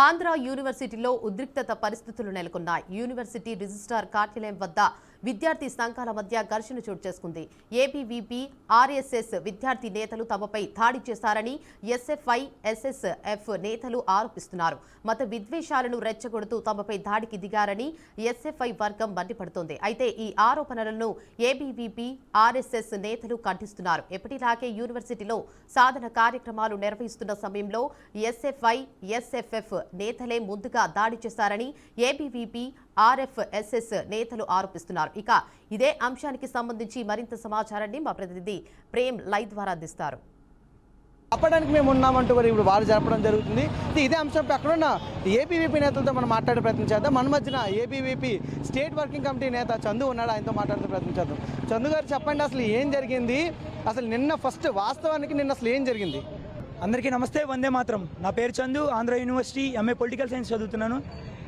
ఆంధ్ర యూనివర్సిటీలో ఉద్రిక్తత పరిస్థితులు నెలకొన్నాయి. యూనివర్సిటీ రిజిస్ట్రార్ కార్యాలయం వద్ద విద్యార్థి సంఘాల మధ్య ఘర్షణ చోటు చేసుకుంది. ఏబీవీపీ, ఆర్ఎస్ఎస్ విద్యార్థి నేతలు తమపై దాడి చేశారని ఎస్ఎఫ్ఐ, ఎస్ఎస్ఎఫ్ నేతలు ఆరోపిస్తున్నారు. మత విద్వేషాలను రెచ్చగొడుతూ తమపై దాడికి దిగారని ఎస్ఎఫ్ఐ వర్గం మండిపడుతోంది. అయితే ఈ ఆరోపణలను ఏబీవీపీ, ఆర్ఎస్ఎస్ నేతలు ఖండిస్తున్నారు. ఎప్పటిలాగే యూనివర్సిటీలో సాధన కార్యక్రమాలు నిర్వహిస్తున్న సమయంలో ఎస్ఎఫ్ఐ, ఎస్ఎఫ్ఎఫ్ నేతలే ముందుగా దాడి చేశారని ఏబీవీపీ, ఆర్ఎఫ్ఎస్ఎస్ నేతలు ఆరోపిస్తున్నారు. ఇక ఇదే అంశానికి సంబంధించి మరింత సమాచారాన్ని మా ప్రతినిధి ప్రేమ్ లైవ్ ద్వారా అందిస్తారు. ఆపడానికి మేము ఉన్నామంటూ కూడా ఇప్పుడు వారు జరపడం జరుగుతుంది. ఇదే అంశంపై అక్కడున్న ఏబీవీపీ నేతలతో మనం మాట్లాడే ప్రయత్నం చేద్దాం. మన మధ్యన ఏబీవీపీ స్టేట్ వర్కింగ్ కమిటీ నేత చందు ఉన్నాడు. ఆయనతో మాట్లాడే ప్రయత్నం చేద్దాం. చందు గారు, చెప్పండి, అసలు ఏం జరిగింది? అసలు నిన్న వాస్తవానికి అసలు ఏం జరిగింది? అందరికీ నమస్తే, వందే మాత్రం. నా పేరు Chandu, Andhra university MA political science చదువుతున్నాను.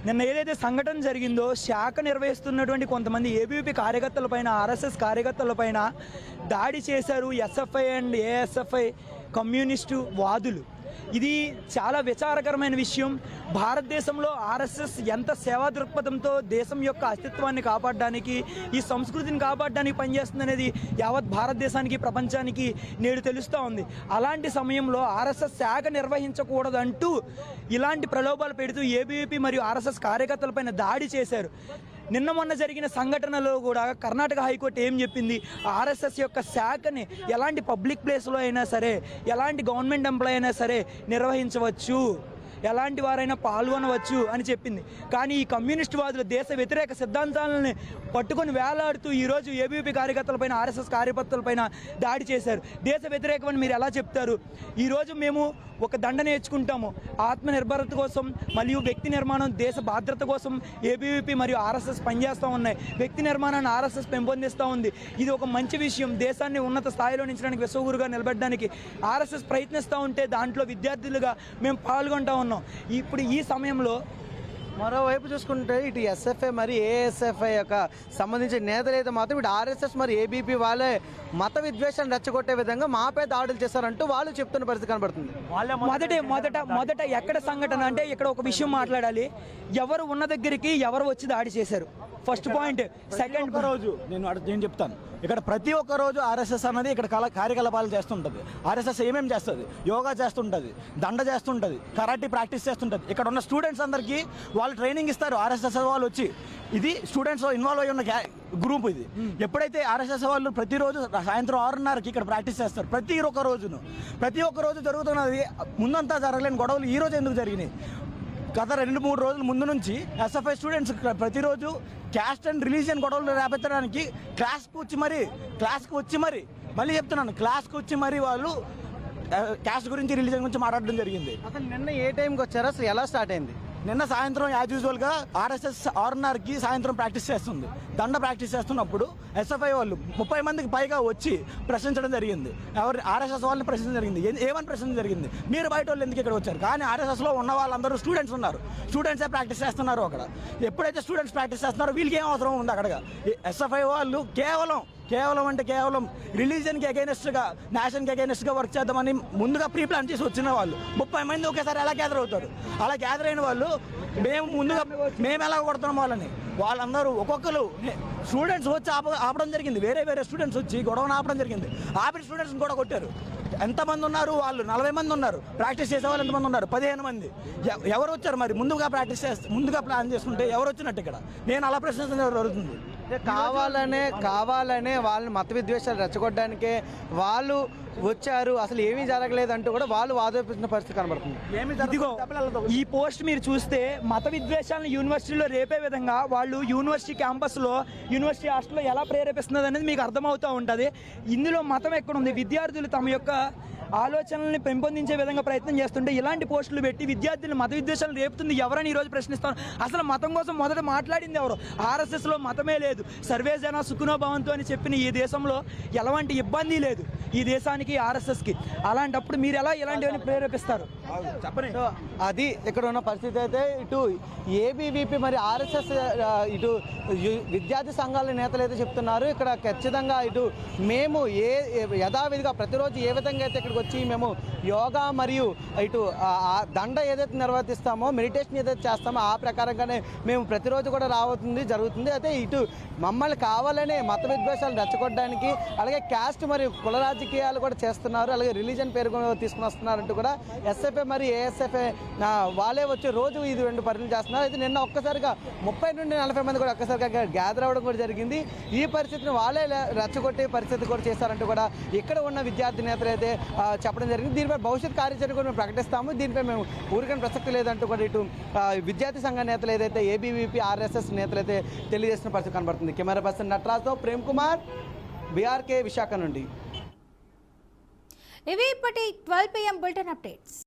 నిన్న ఏదైతే సంఘటన జరిగిందో, శాఖ నిర్వహిస్తున్నటువంటి కొంతమంది ఏబీవీపీ కార్యకర్తలపైన, ఆర్ఎస్ఎస్ కార్యకర్తలపైన దాడి చేశారు ఎస్ఎఫ్ఐ అండ్ ఏఎస్ఎఫ్ఐ కమ్యూనిస్టు వాదులు. ఇది చాలా విచారకరమైన విషయం. భారతదేశంలో ఆర్ఎస్ఎస్ ఎంత సేవా దృక్పథంతో దేశం యొక్క అస్తిత్వాన్ని కాపాడడానికి, ఈ సంస్కృతిని కాపాడడానికి పనిచేస్తుందనేది యావత్ భారతదేశానికి, ప్రపంచానికి నేడు తెలుస్తూ ఉంది. అలాంటి సమయంలో ఆర్ఎస్ఎస్ శాఖ నిర్వహించకూడదంటూ ఇలాంటి ప్రలోభాలు పెడుతూ ఏబీవీపీ మరియు ఆర్ఎస్ఎస్ కార్యకర్తలపైన దాడి చేశారు. నిన్న మొన్న జరిగిన సంఘటనలో కూడా కర్ణాటక హైకోర్టు ఏం చెప్పింది? ఆర్ఎస్ఎస్ యొక్క శాఖని ఎలాంటి పబ్లిక్ ప్లేస్లో అయినా సరే, ఎలాంటి గవర్నమెంట్ ఎంప్లాయ్ అయినా సరే నిర్వహించవచ్చు, ఎలాంటి వారైనా పాల్గొనవచ్చు అని చెప్పింది. కానీ ఈ కమ్యూనిస్ట్ వాదులు దేశ వ్యతిరేక సిద్ధాంతాలని పట్టుకొని వేలాడుతూ ఈరోజు ఏబీవీపీ కార్యకర్తలపైన, ఆర్ఎస్ఎస్ కార్యకర్తలపైన దాడి చేశారు. దేశ వ్యతిరేకమని మీరు ఎలా చెప్తారు? ఈరోజు మేము ఒక దండ నేర్చుకుంటాము. ఆత్మనిర్భరత కోసం మరియు వ్యక్తి నిర్మాణం, దేశ భద్రత కోసం ఏబీవీపీ మరియు ఆర్ఎస్ఎస్ పనిచేస్తూ ఉన్నాయి. వ్యక్తి నిర్మాణాన్ని ఆర్ఎస్ఎస్ పెంపొందిస్తూ ఉంది. ఇది ఒక మంచి విషయం. దేశాన్ని ఉన్నత స్థాయిలో నిలిచడానికి, విశ్వగురుగా నిలబెట్టడానికి ఆర్ఎస్ఎస్ ప్రయత్నిస్తూ ఉంటే దాంట్లో విద్యార్థులుగా మేము పాల్గొంటూ ఉన్నాం. ఇప్పుడు ఈ సమయంలో మరోవైపు చూసుకుంటే ఇటు ఎస్ఎఫ్ఐ మరి ఏఎస్ఎఫ్ఐ యొక్క సంబంధించిన నేతలు అయితే మాత్రం ఇటు ఆర్ఎస్ఎస్ మరి ఏబీపీ వాళ్ళే మత విద్వేషాన్ని రెచ్చగొట్టే విధంగా మాపై దాడులు చేశారంటూ వాళ్ళు చెప్తున్న పరిస్థితి కనబడుతుంది. మొదట ఎక్కడ సంఘటన అంటే ఇక్కడ ఒక విషయం మాట్లాడాలి. ఎవరు ఉన్న దగ్గరికి ఎవరు వచ్చి దాడి చేశారు? First point. సెకండ్ రోజు నేను చెప్తాను, ఇక్కడ ప్రతి ఒక్క రోజు ఆర్ఎస్ఎస్ అన్నది ఇక్కడ కార్యకలాపాలు చేస్తుంటుంది. ఆర్ఎస్ఎస్ ఏమేమి చేస్తుంది? యోగా చేస్తుంటుంది, దండ చేస్తుంటుంది, కరాటీ ప్రాక్టీస్ చేస్తుంటుంది. ఇక్కడ ఉన్న స్టూడెంట్స్ అందరికీ వాళ్ళు ట్రైనింగ్ ఇస్తారు. ఆర్ఎస్ఎస్ వాళ్ళు వచ్చి, ఇది స్టూడెంట్స్ ఇన్వాల్వ్ అయ్యి ఉన్న గ్రూప్ ఇది. ఎప్పుడైతే ఆర్ఎస్ఎస్ వాళ్ళు ప్రతిరోజు సాయంత్రం 6:30కి ఇక్కడ ప్రాక్టీస్ చేస్తారు. ప్రతి ఒక్క రోజు జరుగుతున్నది. ముందంతా జరగలేని గొడవలు ఈ రోజు ఎందుకు జరిగినాయి? గత 2-3 రోజుల ముందు నుంచి ఎస్ఎఫ్ఐ స్టూడెంట్స్ ప్రతిరోజు క్యాస్ట్ అండ్ రిలీజియన్ గొడవలు రేపెత్తడానికి క్లాస్కి వచ్చి మళ్ళీ చెప్తున్నాను, క్లాస్కి వచ్చి వాళ్ళు క్యాస్ట్ గురించి, రిలీజియన్ గురించి మాట్లాడడం జరిగింది. అసలు నిన్న ఏ టైంకి వచ్చారో, అసలు ఎలా స్టార్ట్ అయింది? నిన్న సాయంత్రం యాజ్ యూజువల్గా ఆర్ఎస్ఎస్ 6:30కి సాయంత్రం ప్రాక్టీస్ చేస్తుంది. దండ ప్రాక్టీస్ చేస్తున్నప్పుడు ఎస్ఎఫ్ఐ వాళ్ళు 30 మందికి పైగా వచ్చి ప్రశ్నించడం జరిగింది. ఆర్ఎస్ఎస్ వాళ్ళని ప్రశ్నించడం జరిగింది. ఏమని ప్రశ్నించడం జరిగింది? మీరు బయట వాళ్ళు ఎందుకు ఇక్కడ వచ్చారు? కానీ ఆర్ఎస్ఎస్లో ఉన్న వాళ్ళందరూ స్టూడెంట్స్ ఉన్నారు. స్టూడెంట్సే ప్రాక్టీస్ చేస్తున్నారు. అక్కడ ఎప్పుడైతే స్టూడెంట్స్ ప్రాక్టీస్ చేస్తున్నారో వీళ్ళకి ఏం అవసరం ఉంది? అక్కడ ఎస్ఎఫ్ఐ వాళ్ళు కేవలం రిలీజియన్కి అగైనెస్ట్గా, నేషన్కి అగైనెస్ట్గా వర్క్ చేద్దామని ముందుగా ప్రీ ప్లాన్ చేసి వచ్చిన వాళ్ళు 30 మంది ఒకేసారి ఎలా గ్యాదర్ అవుతారు? అలా గ్యాదర్ అయిన వాళ్ళు మేము ఎలా కొడుతున్నాం వాళ్ళని? వాళ్ళందరూ ఒక్కొక్కరు స్టూడెంట్స్ వచ్చి ఆపడం జరిగింది. వేరే స్టూడెంట్స్ వచ్చి గొడవను ఆపడం జరిగింది. ఆపిన స్టూడెంట్స్ని కూడా కొట్టారు. ఎంతమంది ఉన్నారు? వాళ్ళు 40 మంది ఉన్నారు. ప్రాక్టీస్ చేసే వాళ్ళు ఎంతమంది ఉన్నారు? 15 మంది. ఎవరు వచ్చారు మరి? ముందుగా ప్లాన్ చేసుకుంటే ఎవరు వచ్చినట్టు? ఇక్కడ నేను అలా ప్రశ్నించడం జరుగుతుంది. కావాలనే వాళ్ళని మత విద్వేషాలు రెచ్చగొట్టడానికే వాళ్ళు వచ్చారు, అసలు ఏమీ జరగలేదంటూ కూడా వాళ్ళు వాదోపిస్తున్న పరిస్థితి కనబడుతుంది. ఇదిగో ఈ పోస్ట్ మీరు చూస్తే మత విద్వేషాలను యూనివర్సిటీలో రేపే విధంగా వాళ్ళు యూనివర్సిటీ క్యాంపస్లో, యూనివర్సిటీ హాస్టల్లో ఎలా ప్రేరేపిస్తున్నది అనేది మీకు అర్థమవుతూ ఉంటుంది. ఇందులో మతం ఎక్కడుంది? విద్యార్థులు తమ యొక్క ఆలోచనల్ని పెంపొందించే విధంగా ప్రయత్నం చేస్తుంటే ఇలాంటి పోస్టులు పెట్టి విద్యార్థులు మత విద్వేషాలు రేపుతుంది ఎవరని ఈరోజు ప్రశ్నిస్తాను. అసలు మతం కోసం మొదట మాట్లాడింది ఎవరు? ఆర్ఎస్ఎస్లో మతమే లేదు, సర్వే జన సుఖనో భవంతు అని చెప్పిన ఈ దేశంలో ఎలాంటి ఇబ్బంది లేదు ఈ దేశానికి, ఆర్ఎస్ఎస్కి. అలాంటప్పుడు మీరు ఎలా ఇలాంటివన్నీ ప్రేరేపిస్తారు? చెప్పండి. అది ఇక్కడ ఉన్న పరిస్థితి. అయితే ఇటు ఏబీవీపీ మరి ఆర్ఎస్ఎస్, ఇటు విద్యార్థి సంఘాల నేతలు అయితే చెప్తున్నారు ఇక్కడ ఖచ్చితంగా ఇటు మేము యథావిధిగా ప్రతిరోజు ఏ విధంగా అయితే ఇక్కడ మీదకి వచ్చి మేము యోగా మరియు ఇటు ఆ దండ ఏదైతే నిర్వర్తిస్తామో, మెడిటేషన్ ఏదైతే చేస్తామో ఆ ప్రకారంగానే మేము ప్రతిరోజు కూడా జరుగుతుంది. అయితే ఇటు మమ్మల్ని కావాలనే మత విద్వేషాలు రెచ్చగొట్టడానికి, అలాగే క్యాస్ట్ మరియు కుల రాజకీయాలు కూడా చేస్తున్నారు, అలాగే రిలీజన్ పేరు తీసుకుని వస్తున్నారంటూ కూడా ఎస్ఎఫ్ఐ మరియు ఏఎస్ఎఫ్ఐ వాళ్ళే వచ్చి రోజు ఇది 2 పనులు చేస్తున్నారు. అయితే నిన్న ఒక్కసారిగా 30 నుండి 40 మంది కూడా ఒక్కసారిగా గ్యాదర్ అవ్వడం కూడా జరిగింది. ఈ పరిస్థితిని వాళ్ళే రెచ్చగొట్టే పరిస్థితి కూడా చేశారంటూ కూడా ఇక్కడ ఉన్న విద్యార్థి నేతలు అయితే చెప్పడం జరిగింది. దీనిపై భవిష్యత్ కార్యాచరణ కూడా మేము ప్రకటిస్తాము, దీనిపై మేము ఊరికని ప్రసక్తి లేదంటూ కూడా ఇటు విద్యార్థి సంఘ నేతలు ఏదైతే ఏబీవీపీ ఆర్ఎస్ఎస్ నేతలు అయితే తెలియజేసిన పరిస్థితి కనబడుతుంది. కెమెరా పర్సన్ నటరాజ్తో ప్రేమ్ కుమార్, బీఆర్కే విశాఖ నుండి. ఇవి ఇప్పటి 12 PM బులెటిన్ అప్డేట్స్.